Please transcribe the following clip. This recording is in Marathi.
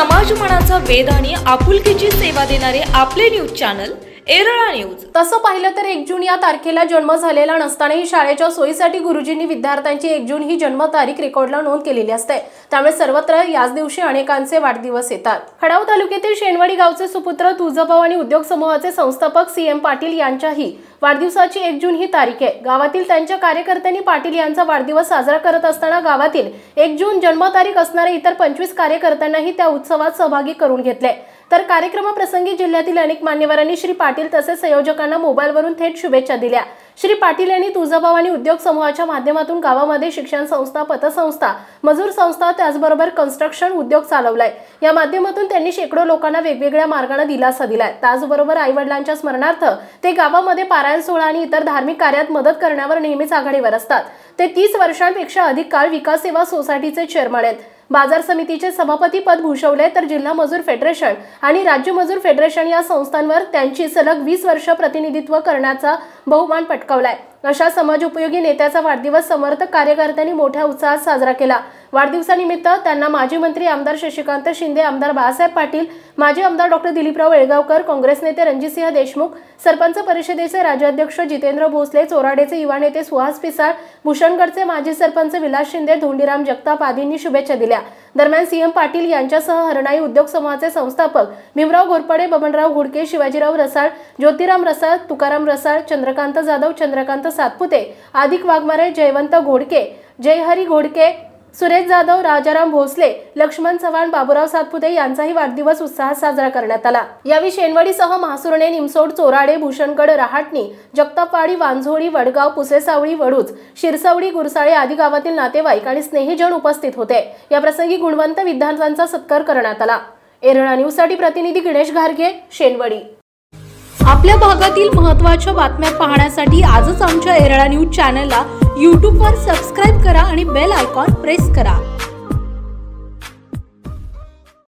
समाजमनाचा वेध आणि आपुलकीची सेवा देणारे आपले न्यूज चॅनल एरळा न्यूज। तसं पाहिलं तर 1 जून या तारखेला जन्म झालेला नसतानाही शाळेच्या सोयीसाठी गुरुजींनी विद्यार्थ्यांची 1 जून ही जन्मतारीख रेकॉर्डला नोंद केलेली असते। त्यामुळे सर्वत्र याच दिवशी अनेकांचे वाढदिवस येतात। खडाव तालुक्यातील शेनवडी गावचे सुपुत्र तुळजाभवानी आणि उद्योग समूहाचे संस्थापक CM पाटील यांच्याही वाढदिवसाची 1 जून ही तारीख आहे। गावातील त्यांच्या कार्यकर्त्यांनी पाटील यांचा वाढदिवस साजरा करत असताना गावातील 1 जून जन्मतारीख असणाऱ्या इतर 25 कार्यकर्त्यांनाही त्या उत्सवात सहभागी करून घेतले। तर कार्यक्रमाप्रसंगी जिल्ह्यातील अनेक मान्यवरांनी श्री पाटील तसेच संयोजकांना मोबाईलवरून थेट शुभेच्छा दिल्या। श्री पाटील यांनी तुळजाभवानी आणि उद्योग समूहाच्या माध्यमातून गावामध्ये शिक्षण संस्था, पतसंस्था, मजूर संस्था त्याचबरोबर कन्स्ट्रक्शन उद्योग चालवलाय। या माध्यमातून त्यांनी शेकडो लोकांना वेगवेगळ्या मार्गाने दिलासा दिलाय। त्याचबरोबर आईवडिलांच्या स्मरणार्थ ते गावामध्ये पारायण सोहळा आणि इतर धार्मिक कार्यात मदत करण्यावर नेहमीच आघाडीवर असतात। ते 30 वर्षांपेक्षा अधिक काळ विकास सेवा सोसायटीचे चेअरमन आहेत। बाजार समितीचे सभापती पद भूषवले तर जिल्हा मजूर फेडरेशन आणि राज्य मजूर फेडरेशन या संस्थांवर त्यांची सलग 20 वर्ष प्रतिनिधित्व करण्याचा बहुमान पटकावलाय। अशा समाजोपयोगी नेत्याचा वाढदिवस समर्थक कार्यकर्त्यांनी मोठ्या उत्साहात साजरा केला। वाढदिवसानिमित्त त्यांना माजी मंत्री आमदार शशिकांत शिंदे, आमदार बाळासाहेब पाटील, माजी आमदार डॉ. दिलीपराव येळगावकर, काँग्रेस नेते रणजितसिंह देशमुख, सरपंच परिषदेचे राज्याध्यक्ष जितेंद्र भोसले, चोराडेचे युवा नेते सुहास पिसाळ, भूषणगडचे माजी सरपंच विलास शिंदे, धोंडीराम जगताप आदींनी शुभेच्छा दिल्या। दरम्यान CM पाटील यांच्यासह हरणाई उद्योग समूहाचे संस्थापक भीमराव घोरपडे, बबनराव घोडके, शिवाजीराव रसाळ, ज्योतिराम रसाळ, तुकाराम रसाळ, चंद्रकांत जाधव, चंद्रकांत सातपुते, आदिक वाघमारे, जयवंत घोडके, जयहरी घोडके, सुरेश जाधव, राजाराम भोसले, लक्ष्मण चव्हाण, बाबूराव सातपुते यांचाही वाढदिवस उत्साहात साजरा करण्यात आला। यावेळी शेनवडीसह म्हासुर्णे, निमसोड, चोराडे, भूषणगड, रहाटणी, जगतापवाडी, वांझोळी, वडगाव, पुसेसावळी, वडूज, शिरसवडी, गुरसाळे आदी गावातील नातेवाईक आणि स्नेहीजन उपस्थित होते। या प्रसंगी गुणवंत विद्यार्थ्यांचा सत्कार करण्यात आला। एरळा न्यूजसाठी प्रतिनिधी गणेश घारगे, शेनवडी। आपल्या भागातील महत्त्वाच्या बातम्या पाहण्यासाठी आजच आमच्या एरळा न्यूज चॅनलला YouTube वर सबस्क्राइब करा आणि बेल आयकॉन प्रेस करा।